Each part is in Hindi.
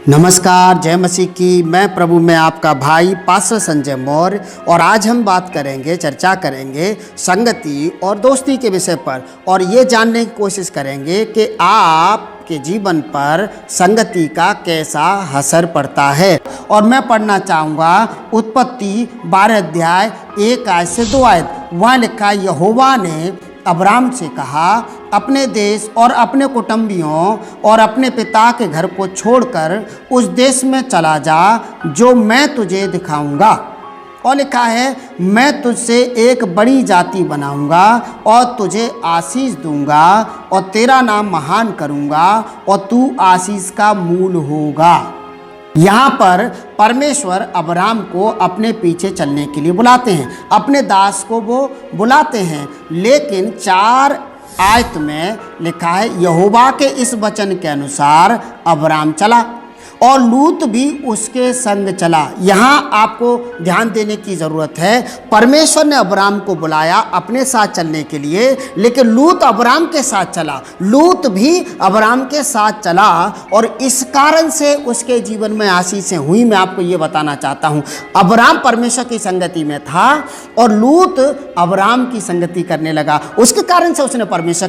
नमस्कार, जय मसीह की। मैं प्रभु में आपका भाई पास्टर संजय मौर्य और आज हम बात करेंगे, चर्चा करेंगे संगति और दोस्ती के विषय पर और ये जानने की कोशिश करेंगे कि आपके जीवन पर संगति का कैसा असर पड़ता है। और मैं पढ़ना चाहूँगा उत्पत्ति 12 अध्याय 1 आयत से 2 आयत। वहाँ लिखा, यहोवा ने अब्राम से कहा, अपने देश और अपने कुटुंबियों और अपने पिता के घर को छोड़कर उस देश में चला जा जो मैं तुझे दिखाऊंगा। और लिखा है, मैं तुझसे एक बड़ी जाति बनाऊंगा और तुझे आशीष दूंगा और तेरा नाम महान करूंगा और तू आशीष का मूल होगा। यहाँ पर परमेश्वर अब्राम को अपने पीछे चलने के लिए बुलाते हैं, अपने दास को वो बुलाते हैं। लेकिन 4 आयत में लिखा है, यहोवा के इस वचन के अनुसार अब्राम चला और लूत भी उसके संग चला। यहाँ आपको ध्यान देने की ज़रूरत है, परमेश्वर ने अब्राम को बुलाया अपने साथ चलने के लिए, लेकिन लूत अब्राम के साथ चला, लूत भी अब्राम के साथ चला और इस कारण से उसके जीवन में आशीषें हुई। मैं आपको ये बताना चाहता हूँ, अब्राम परमेश्वर की संगति में था और लूत अब्राम की संगति करने लगा। उसके कारण से उसने परमेश्वर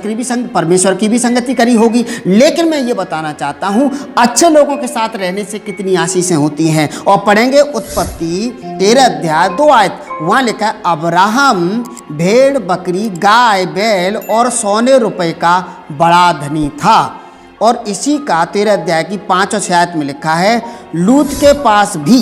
की भी संगति करी होगी। लेकिन मैं ये बताना चाहता हूँ, अच्छे लोगों के साथ रहने से कितनी आशीषें होती हैं। और पढ़ेंगे उत्पत्ति 13 अध्याय 2 आयत। वहाँ लिखा है, अब्राहम भेड़ बकरी गाय बैल और सोने रुपए का बड़ा धनी था। और इसी का 13 अध्याय की 5 और 6 आयत में लिखा है, लूत के पास भी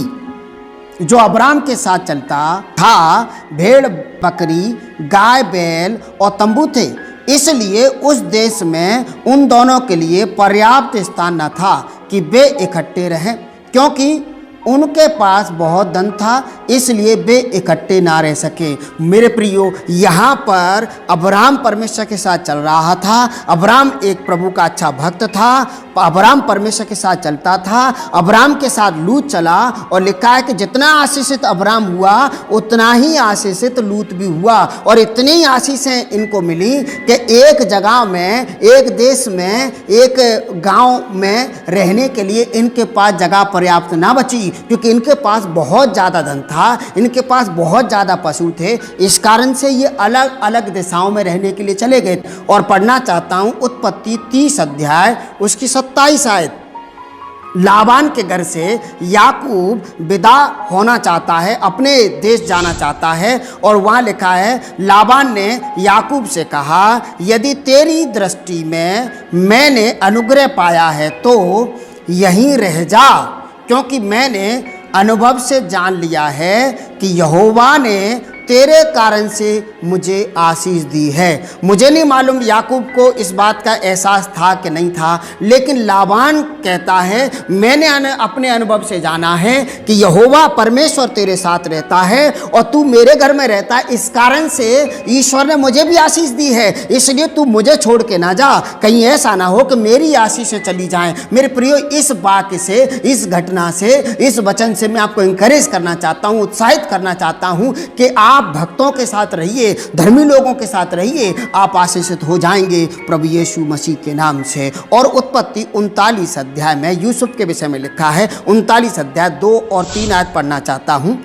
जो अब्राम के साथ चलता था भेड़ बकरी गाय बैल और तंबू थे, इसलिए उस देश में उन दोनों के लिए पर्याप्त स्थान न था कि वे इकट्ठे रहें, क्योंकि उनके पास बहुत धन था, इसलिए वे इकट्ठे ना रह सके। मेरे प्रियो, यहाँ पर अब्राम परमेश्वर के साथ चल रहा था। अब्राम एक प्रभु का अच्छा भक्त था, अब्राम परमेश्वर के साथ चलता था। अब्राम के साथ लूत चला और लिखा है कि जितना आशीषित अब्राम हुआ उतना ही आशीषित लूत भी हुआ। और इतनी आशीषें इनको मिली कि एक जगह में, एक देश में, एक गांव में रहने के लिए इनके पास जगह पर्याप्त ना बची, क्योंकि इनके पास बहुत ज़्यादा धन था, इनके पास बहुत ज़्यादा पशु थे। इस कारण से ये अलग अलग दिशाओं में रहने के लिए चले गए। और पढ़ना चाहता हूँ उत्पत्ति 30 अध्याय उसकी 27 आयत। लाबान के घर से याकूब विदा होना चाहता है, अपने देश जाना चाहता है। और वहाँ लिखा है, लाबान ने याकूब से कहा, यदि तेरी दृष्टि में मैंने अनुग्रह पाया है तो यहीं रह जा, क्योंकि मैंने अनुभव से जान लिया है कि यहोवा ने तेरे कारण से मुझे आशीष दी है। मुझे नहीं मालूम याकूब को इस बात का एहसास था कि नहीं था, लेकिन लाबान कहता है, मैंने अपने अनुभव से जाना है कि यहोवा परमेश्वर तेरे साथ रहता है और तू मेरे घर में रहता है। इस कारण से ईश्वर ने मुझे भी आशीष दी है, इसलिए तू मुझे छोड़ के ना जा, कहीं ऐसा ना हो कि मेरी आशीषें चली जाएं। मेरे प्रियो, इस वाक्य से, इस घटना से, इस वचन से मैं आपको इंकरेज करना चाहता हूँ, उत्साहित करना चाहता हूँ कि आप भक्तों के साथ रहिए, धर्मी लोगों के साथ रहिए, आप आशीषित हो जाएंगे प्रभु यीशु मसीह के नाम से। और उत्पत्ति 39 अध्याय में यूसुफ के विषय में लिखा है, 39 अध्याय 2 और 3 आयत पढ़ना चाहता हूँ।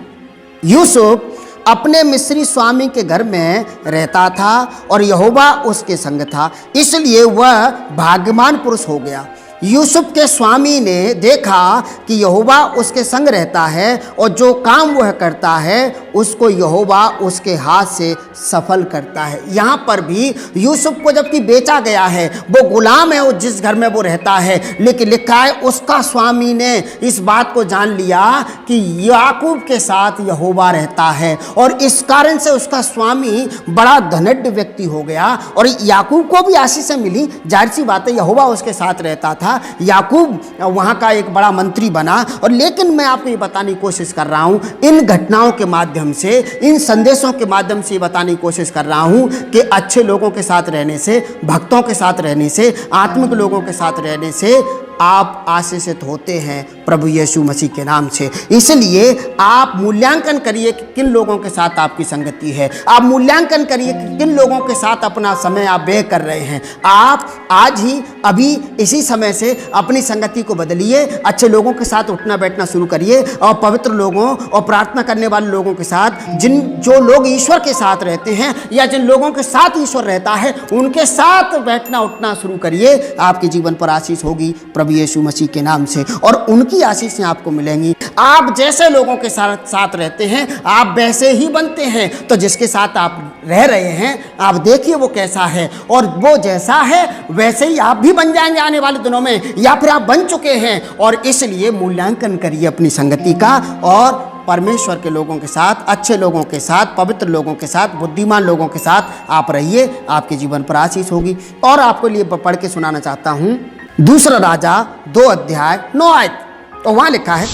यूसुफ अपने मिस्री स्वामी के घर में रहता था और यहोवा उसके संग था, इसलिए वह भाग्यवान पुरुष हो गया। यूसुफ के स्वामी ने देखा कि यहोवा उसके संग रहता है और जो काम वह करता है उसको यहोवा उसके हाथ से सफल करता है। यहाँ पर भी यूसुफ को जबकि बेचा गया है, वो गुलाम है जिस घर में वो रहता है, लेकिन लिखा है उसका स्वामी ने इस बात को जान लिया कि याकूब के साथ यहोवा रहता है और इस कारण से उसका स्वामी बड़ा धनढ़ व्यक्ति हो गया और याकूब को भी आशीषें मिली। जाहिर सी बात है, यहोवा उसके साथ रहता था, याकूब वहाँ का एक बड़ा मंत्री बना। और लेकिन मैं आपको ये बताने की कोशिश कर रहा हूँ, इन घटनाओं के माध्यम से, इन संदेशों के माध्यम से ये बताने की कोशिश कर रहा हूँ कि अच्छे लोगों के साथ रहने से, भक्तों के साथ रहने से, आत्मिक लोगों के साथ रहने से आप आशीषित होते हैं प्रभु यीशु मसीह के नाम से। इसलिए आप मूल्यांकन करिए कि किन लोगों के साथ आपकी संगति है। आप मूल्यांकन करिए कि किन लोगों के साथ अपना समय आप व्यय कर रहे हैं। आप आज ही अभी इसी समय से अपनी संगति को बदलिए, अच्छे लोगों के साथ उठना बैठना शुरू करिए और पवित्र लोगों और प्रार्थना करने वाले लोगों के साथ, जो लोग ईश्वर के साथ रहते हैं या जिन लोगों के साथ ईश्वर रहता है उनके साथ बैठना उठना शुरू करिए। आपके जीवन पर आशीष होगी प्रभु यीशु मसीह के नाम से, और उनकी आशीषें आपको मिलेंगी। आप जैसे लोगों के साथ रहते हैं आप वैसे ही बनते हैं। तो जिसके साथ आप रह रहे हैं आप देखिए वो कैसा है, और वो जैसा है वैसे ही आप भी बन जाएंगे आने वाले दिनों में, या फिर आप बन चुके हैं। और इसलिए मूल्यांकन करिए अपनी संगति का, और परमेश्वर के लोगों के साथ, अच्छे लोगों के साथ, पवित्र लोगों के साथ, बुद्धिमान लोगों के साथ आप रहिए। आपके जीवन पर आशीष होगी। और आपके लिए पढ़ के सुनाना चाहता हूँ दूसरा राजा 2 अध्याय 9 आयत। तो वहाँ लिखा है,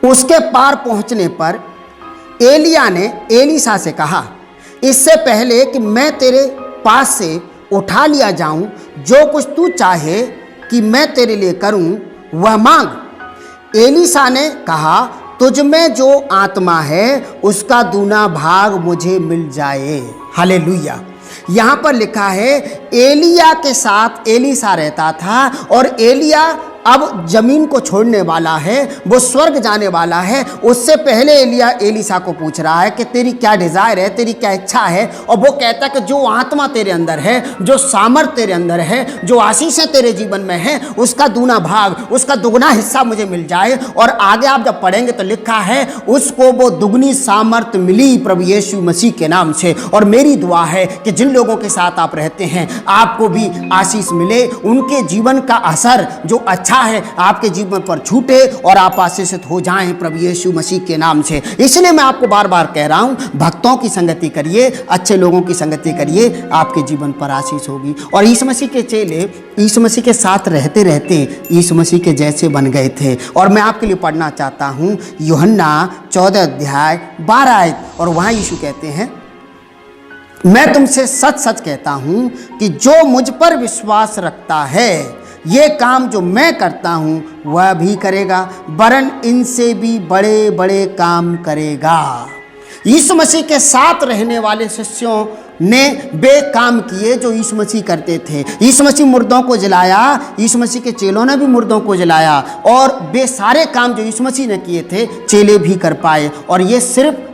उसके पार पहुँचने पर एलिया ने एलीशा से कहा, इससे पहले कि मैं तेरे पास से उठा लिया जाऊं, जो कुछ तू चाहे कि मैं तेरे लिए करूं वह मांग। एलीशा ने कहा, तुझ में जो आत्मा है उसका दूना भाग मुझे मिल जाए। हालेलुया। यहाँ पर लिखा है एलिया के साथ एलीशा रहता था, और एलिया अब जमीन को छोड़ने वाला है, वो स्वर्ग जाने वाला है। उससे पहले एलिया एलीशा को पूछ रहा है कि तेरी क्या डिज़ायर है, तेरी क्या इच्छा है। और वो कहता है कि जो आत्मा तेरे अंदर है, जो सामर्थ तेरे अंदर है, जो आशीषें तेरे जीवन में है, उसका दूना भाग, उसका दुगना हिस्सा मुझे मिल जाए। और आगे आप जब पढ़ेंगे तो लिखा है उसको वो दुगनी सामर्थ मिली प्रभु यीशु मसीह के नाम से। और मेरी दुआ है कि जिन लोगों के साथ आप रहते हैं आपको भी आशीष मिले, उनके जीवन का असर जो अच्छा है आपके जीवन पर छूटे और आप आशीषित हो जाएं प्रभु यीशु मसीह के नाम से। इसलिए मैं आपको बार बार कह रहा हूं, भक्तों की संगति करिए, अच्छे लोगों की संगति करिए, आपके जीवन पर आशीष होगी। और यीशु मसीह के चेले यीशु मसीह के साथ रहते रहते यीशु मसीह के जैसे बन गए थे। और मैं आपके लिए पढ़ना चाहता हूं यूहन्ना 14 अध्याय 12 आयत। और वहां यीशु कहते हैं, मैं तुमसे सच सच कहता हूं कि जो मुझ पर विश्वास रखता है ये काम जो मैं करता हूं वह भी करेगा, वरन इनसे भी बड़े बड़े काम करेगा। यीशु मसीह के साथ रहने वाले शिष्यों ने वे काम किए जो यीशु मसीह करते थे। यीशु मसीह मुर्दों को जलाया, यीशु मसीह के चेलों ने भी मुर्दों को जलाया, और वे सारे काम जो यीशु मसीह ने किए थे चेले भी कर पाए। और ये सिर्फ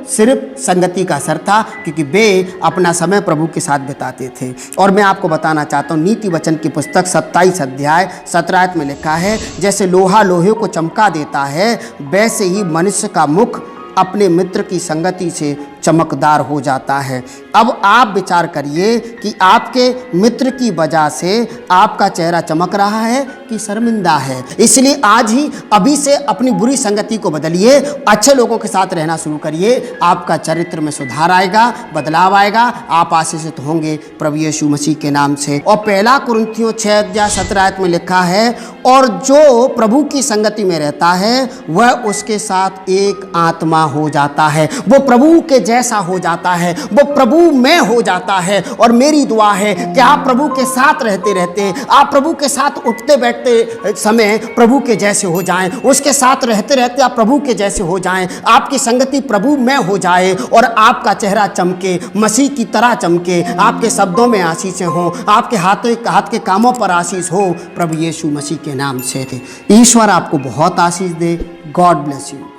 संगति का असर था, क्योंकि वे अपना समय प्रभु के साथ बिताते थे। और मैं आपको बताना चाहता हूँ नीति वचन की पुस्तक 27 अध्याय 17 आयत में लिखा है, जैसे लोहा लोहे को चमका देता है वैसे ही मनुष्य का मुख अपने मित्र की संगति से चमकदार हो जाता है। अब आप विचार करिए कि आपके मित्र की वजह से आपका चेहरा चमक रहा है कि शर्मिंदा है। इसलिए आज ही अभी से अपनी बुरी संगति को बदलिए, अच्छे लोगों के साथ रहना शुरू करिए। आपका चरित्र में सुधार आएगा, बदलाव आएगा, आप आशीषित होंगे प्रभु यीशु मसीह के नाम से। और 1 कुरिन्थियों 6 अध्याय 17 आयत में लिखा है, और जो प्रभु की संगति में रहता है वह उसके साथ एक आत्मा हो जाता है, वो प्रभु के जैसा हो जाता है, वो प्रभु में हो जाता है। और मेरी दुआ है कि आप प्रभु के साथ रहते रहते, आप प्रभु के साथ उठते बैठते समय प्रभु के जैसे हो जाएं, उसके साथ रहते रहते आप प्रभु के जैसे हो जाएं, आपकी संगति प्रभु में हो जाए और आपका चेहरा चमके, मसीह की तरह चमके, आपके शब्दों में आशीषें हो, आपके हाथ के कामों पर आशीष हो प्रभु यीशु मसीह के नाम से। ईश्वर आपको बहुत आशीष दे। God bless you.